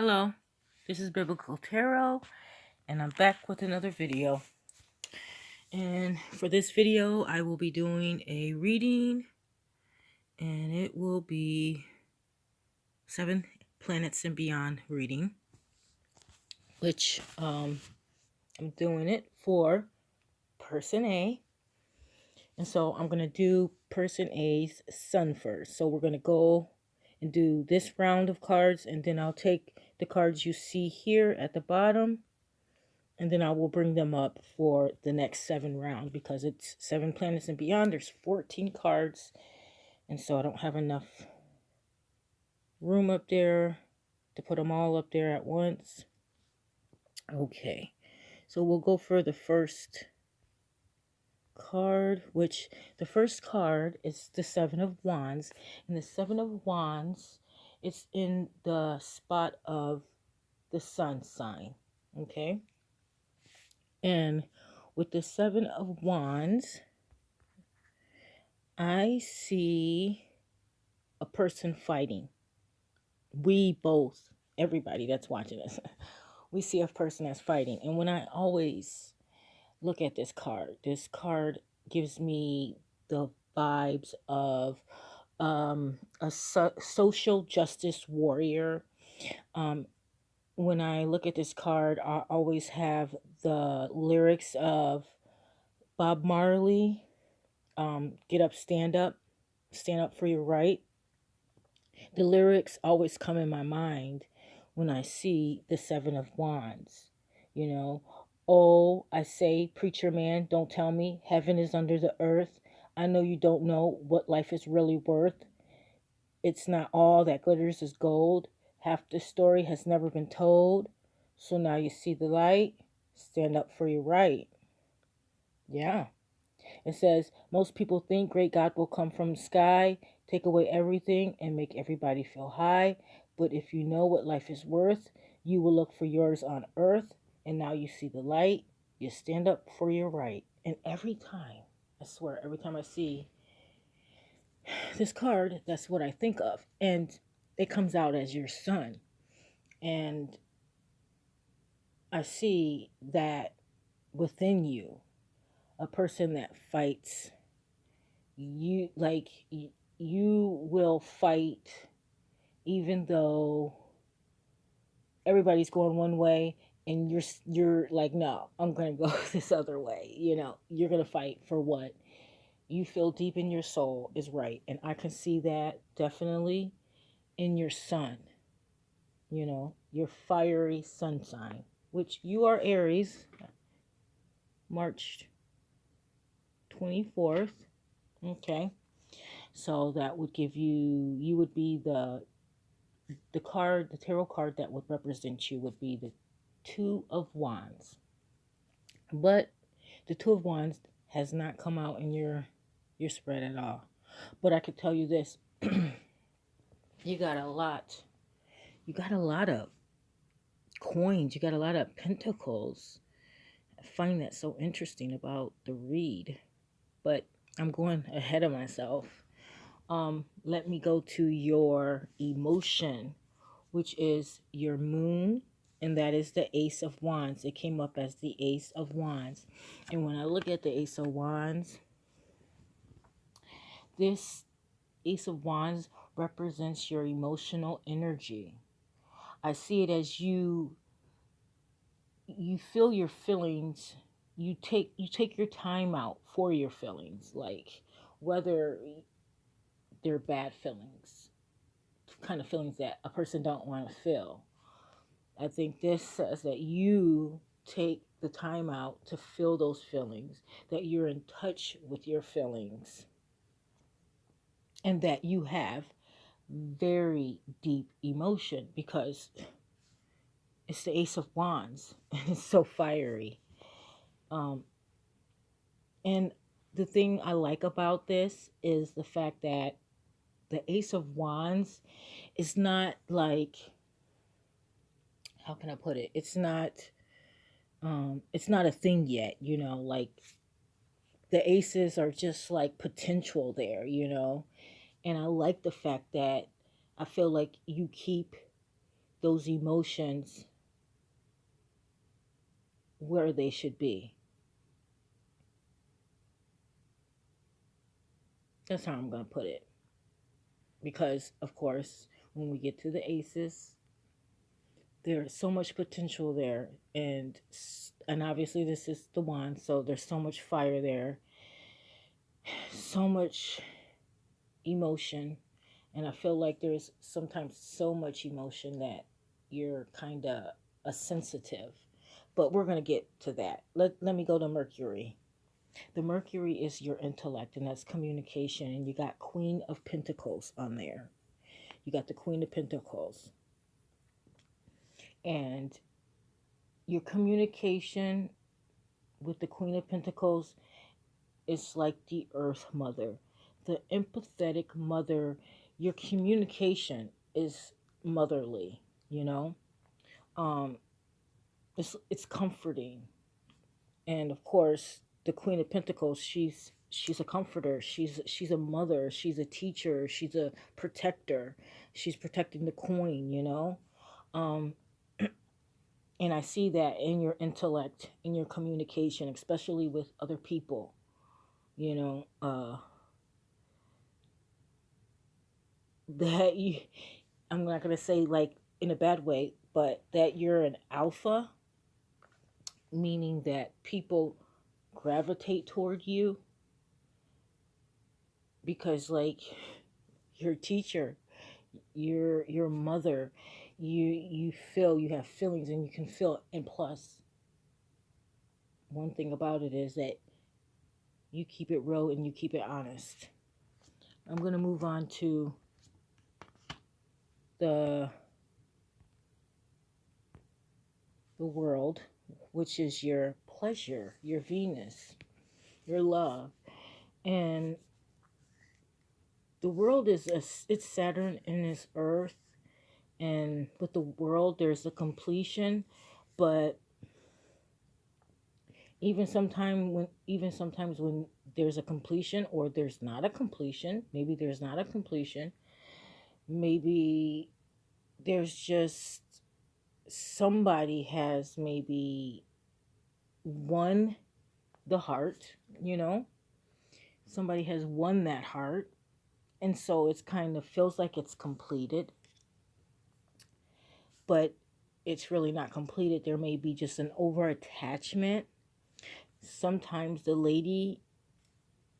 Hello, this is Biblical Tarot, and I'm back with another video. And for this video, I will be doing a reading, and it will be 7 Planets and Beyond reading, which I'm doing it for Person A. And so I'm going to do Person A's sun first. So we're going to go and do this round of cards, and then I'll take the cards you see here at the bottom, and then I will bring them up for the next 7 rounds because it's 7 planets and beyond. There's 14 cards, and so I don't have enough room up there to put them all up there at once. Okay, so we'll go for the first card, which the first card is the 7 of Wands, and the 7 of Wands is in the spot of the sun sign. Okay, and with the 7 of Wands, I see a person fighting. We both, everybody that's watching us, we see a person that's fighting. And when I always look at this card gives me the vibes of a social justice warrior. When I look at this card, I always have the lyrics of Bob Marley, get up, stand up for your right. The lyrics always come in my mind when I see the 7 of Wands. You know, oh, I say, preacher man, don't tell me heaven is under the earth. I know you don't know what life is really worth. It's not all that glitters is gold. Half the story has never been told. So now you see the light. Stand up for your right. Yeah. It says, most people think great God will come from the sky, take away everything, and make everybody feel high. But if you know what life is worth, you will look for yours on earth. And now you see the light. You stand up for your right. And every time, I swear, every time I see this card, that's what I think of. And it comes out as your sun. And I see that within you, a person that fights, you will fight even though everybody's going one way, and you're like, no, I'm gonna go this other way. You're gonna fight for what you feel deep in your soul is right. And I can see that definitely in your sun, your fiery sun sign, which you are Aries, March 24th. Okay, so that would give you would be the tarot card that would represent you would be the 2 of Wands. But the 2 of Wands has not come out in your spread at all. But I could tell you this. You got a lot of coins. You got a lot of pentacles. I find that so interesting about the read. But I'm going ahead of myself. Let me go to your emotion, which is your moon, and that is the Ace of Wands. It came up as the Ace of Wands. And when I look at the Ace of Wands, this Ace of Wands represents your emotional energy. I see it as you feel your feelings. You take your time out for your feelings, like whether they're bad feelings, kind of feelings that a person don't want to feel. I think this says that you take the time out to feel those feelings, that you're in touch with your feelings, and that you have very deep emotion because it's the Ace of Wands and it's so fiery. And the thing I like about this is the fact that the Ace of Wands is not like, how can I put it? It's not a thing yet, like the aces are just like potential there, And I like the fact that I feel like you keep those emotions where they should be. That's how I'm going to put it. Because, of course, when we get to the aces, there's so much potential there. And obviously, this is the one, so there's so much fire there, so much emotion. And I feel like there's sometimes so much emotion that you're kind of a sensitive. But we're going to get to that. Let me go to Mercury. The Mercury is your intellect, and that's communication. And you got Queen of Pentacles on there. You got the Queen of Pentacles. And your communication with the Queen of Pentacles is like the Earth Mother, the empathetic mother. Your communication is motherly, you know. Um, it's comforting, and of course, the Queen of Pentacles. She's a comforter. She's a mother. She's a teacher. She's a protector. She's protecting the coin, you know. Um, and I see that in your intellect, in your communication, especially with other people, you know. That you, I'm not going to say like in a bad way, but that you're an alpha, meaning that people gravitate toward you because like your teacher, your mother, you feel, you have feelings and you can feel. And plus, one thing about it is that you keep it real and you keep it honest. I'm going to move on to the world, which is your pleasure, your Venus, your love. And the world is it's Saturn and it's Earth, and with the world there's a completion, but even sometimes when there's a completion or there's not a completion, maybe there's not a completion, maybe there's just somebody has maybe won the heart, you know, somebody has won that heart, and so it's kind of feels like it's completed, but it's really not completed. There may be just an over attachment. Sometimes the lady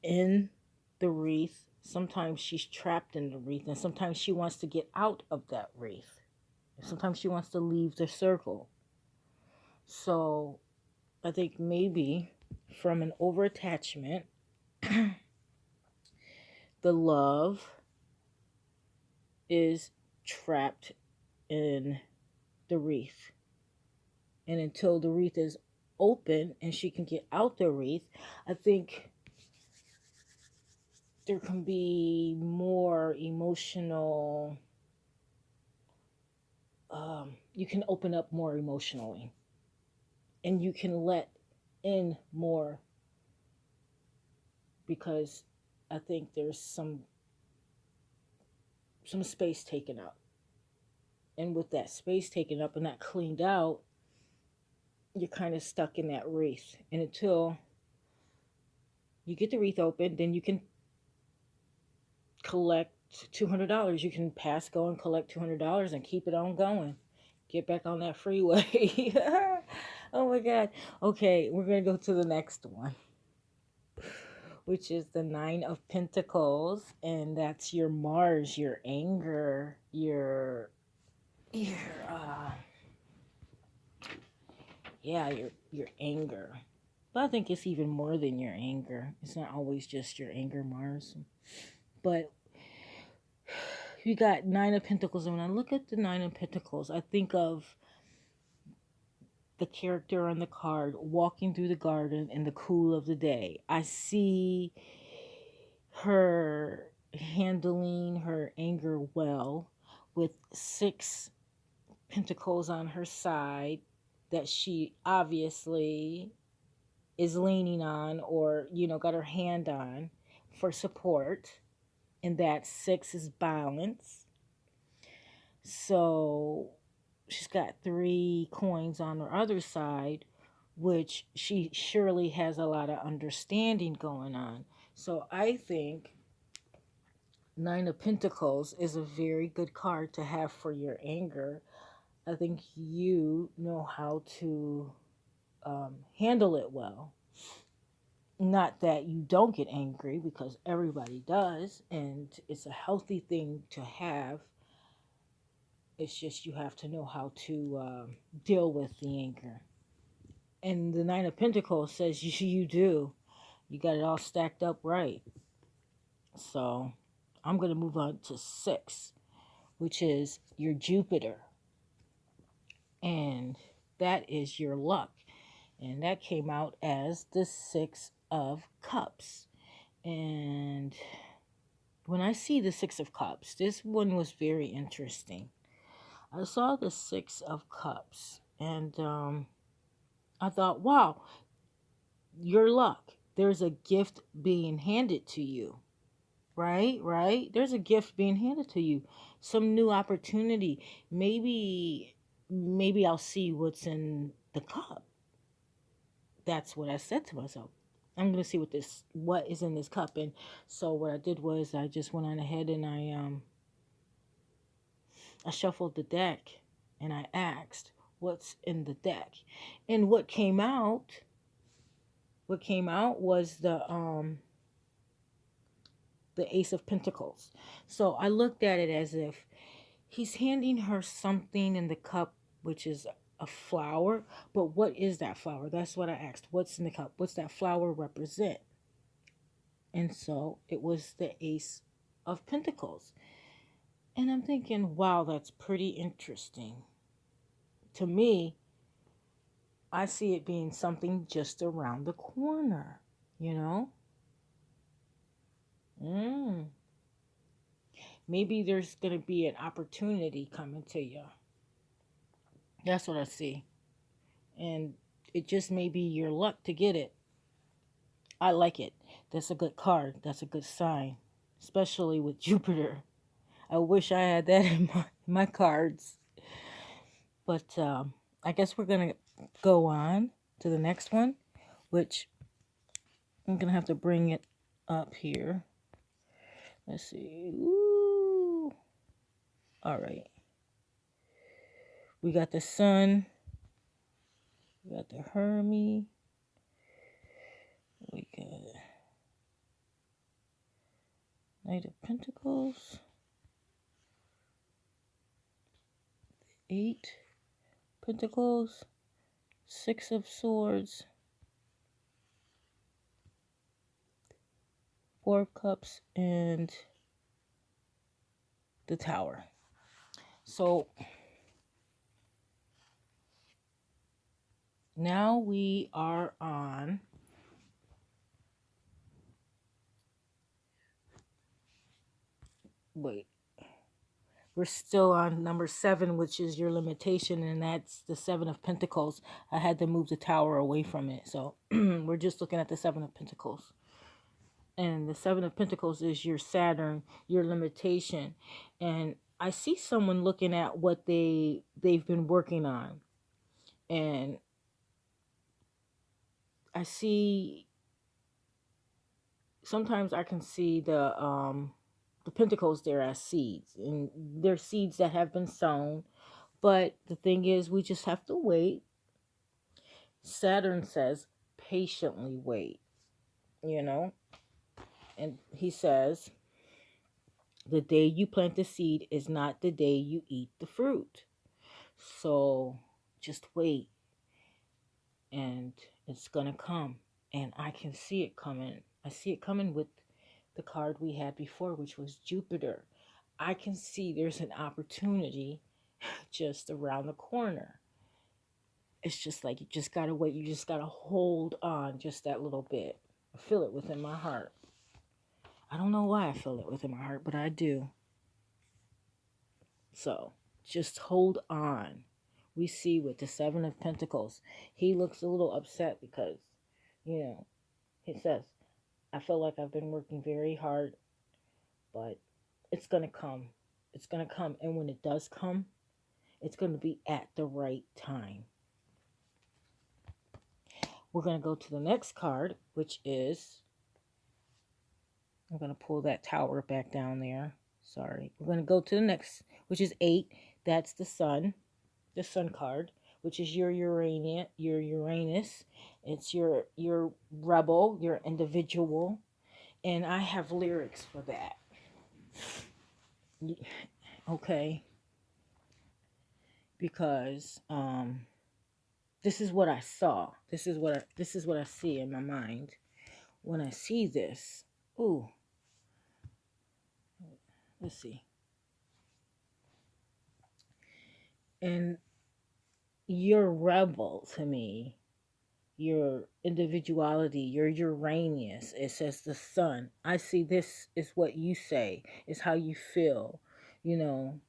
in the wreath, sometimes she's trapped in the wreath, and sometimes she wants to get out of that wreath. Sometimes she wants to leave the circle. So I think maybe from an over attachment, the love is trapped in the wreath. And until the wreath is open and she can get out the wreath, I think there can be more emotional, you can open up more emotionally and you can let in more, because I think there's some space taken up. And with that space taken up and not cleaned out, you're kind of stuck in that wreath. And until you get the wreath open, then you can collect $200. You can pass go and collect $200 and keep it on going. Get back on that freeway. Oh my God. Okay, we're going to go to the next one, which is the Nine of Pentacles. And that's your Mars, your anger, your your anger. But I think it's even more than your anger. It's not always just your anger, Mars. But you got Nine of Pentacles. And when I look at the Nine of Pentacles, I think of the character on the card walking through the garden in the cool of the day. I see her handling her anger well with 6 pentacles on her side that she obviously is leaning on, or got her hand on for support, and that 6 is balance. So she's got 3 coins on her other side, which she surely has a lot of understanding going on. So I think Nine of Pentacles is a very good card to have for your anger. I think you know how to handle it well. Not that you don't get angry, because everybody does, and it's a healthy thing to have. It's just you have to know how to deal with the anger. And the Nine of Pentacles says you do. You got it all stacked up right. So I'm going to move on to 6, which is your Jupiter. And that is your luck. And that came out as the 6 of Cups. And when I see the 6 of Cups, this one was very interesting. I saw the 6 of Cups, and I thought, wow, your luck. There's a gift being handed to you. Right? There's a gift being handed to you. Some new opportunity. Maybe I'll see what's in the cup. That's what I said to myself. I'm gonna see what is in this cup. And so what I did was I just went on ahead and I shuffled the deck and I asked what's in the deck. And what came out was the Ace of Pentacles. So I looked at it as if he's handing her something in the cup, which is a flower. But what is that flower? That's what I asked. What's in the cup? What's that flower represent? And so it was the Ace of Pentacles. And I'm thinking, wow, that's pretty interesting. To me, I see it being something just around the corner, you know? Maybe there's going to be an opportunity coming to you. That's what I see. And it just may be your luck to get it. I like it. That's a good card. That's a good sign, especially with Jupiter. I wish I had that in my cards. But I guess we're going to go on to the next one, which I'm going to have to bring it up here. Let's see. Ooh. All right. We got the Sun. We got the Hermes. We got Knight of Pentacles. 8 Pentacles. 6 of Swords. 4 of Cups. And the Tower. So now we are on we're still on number 7, which is your limitation, and that's the 7 of Pentacles. I had to move the Tower away from it, so we're just looking at the 7 of Pentacles. And the 7 of Pentacles is your Saturn, your limitation. And I see someone looking at what they've been working on. And I see, sometimes I can see the Pentacles there as seeds. And they're seeds that have been sown. But the thing is, we just have to wait. Saturn says, patiently wait, you know. And he says, the day you plant the seed is not the day you eat the fruit. So just wait. And it's going to come. And I can see it coming. I see it coming with the card we had before, which was Jupiter. I can see there's an opportunity just around the corner. It's just like you just got to wait. You just got to hold on just that little bit. I feel it within my heart. I don't know why I feel it within my heart, but I do. So just hold on. We see with the 7 of Pentacles, he looks a little upset because, you know, he says, I feel like I've been working very hard, but it's going to come. It's going to come. And when it does come, It's going to be at the right time. We're going to go to the next card, which is, I'm going to pull that tower back down there. Sorry. We're going to go to the next, which is 8. That's the sun card, which is your Uranus. It's your rebel, your individual. And I have lyrics for that. Okay. Because this is what I saw. This is what I see in my mind when I see this. Ooh. Let's see. And you're rebel to me. Your individuality, your Uranus. It says the sun. I see this is what you say. It's how you feel. You know.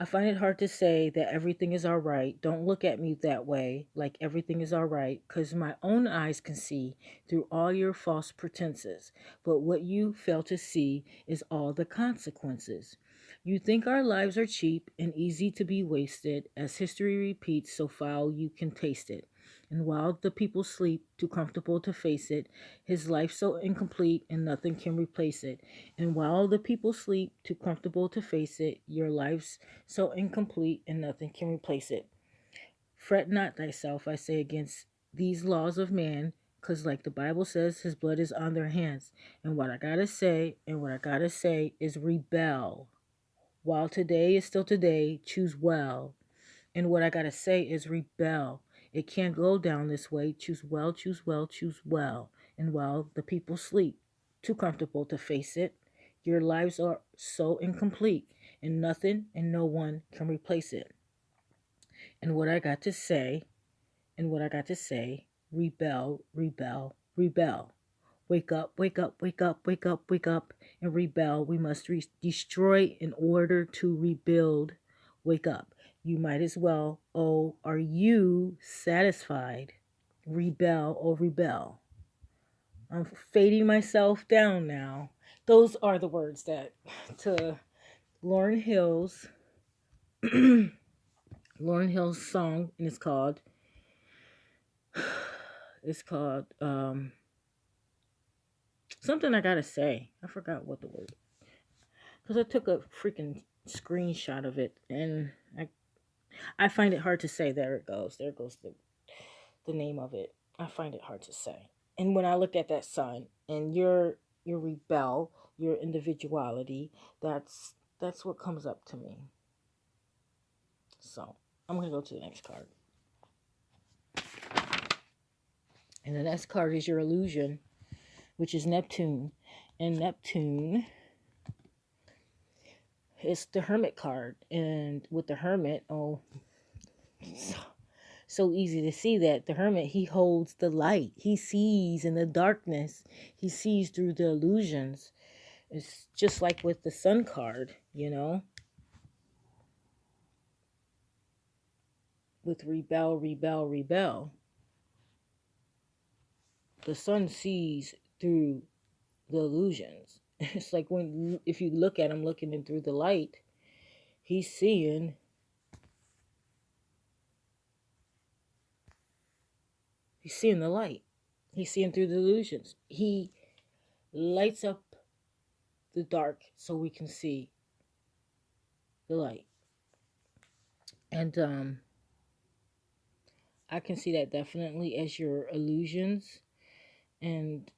I find it hard to say that everything is all right. Don't look at me that way, like everything is all right, because my own eyes can see through all your false pretenses. But what you fail to see is all the consequences. You think our lives are cheap and easy to be wasted, as history repeats so foul you can taste it. And while the people sleep, too comfortable to face it, his life so incomplete and nothing can replace it. And while the people sleep, too comfortable to face it, your life's so incomplete and nothing can replace it. Fret not thyself, I say, against these laws of man, 'cause like the Bible says, his blood is on their hands. And what I gotta say is rebel. While today is still today, choose well. And what I gotta say is rebel. It can't go down this way. Choose well, choose well, choose well. And while the people sleep, too comfortable to face it, your lives are so incomplete, and nothing and no one can replace it. And what I got to say, rebel, rebel, rebel. Wake up, wake up, wake up, wake up, wake up, and rebel. We must destroy in order to rebuild. Wake up. You might as well. Oh, are you satisfied? Rebel, oh, rebel. I'm fading myself down now. Those are the words that to Lauryn Hill's song, and it's called something I gotta say. I forgot what the word, because I took a freaking screenshot of it, and I find it hard to say. There goes the name of it. I find it hard to say. And when I look at that sun and your rebel, your individuality, that's what comes up to me. So I'm gonna go to the next card. And the next card is your illusion, which is Neptune. And Neptune is the Hermit card. And with the Hermit, so easy to see that the Hermit, he holds the light. He sees in the darkness. He sees through the illusions. It's just like with the Sun card, with rebel, rebel, rebel. The Sun sees through the illusions. It's like if you look at him looking in through the light, he's seeing the light. He's seeing through the illusions. He lights up the dark so we can see the light. And I can see that definitely as your illusions. And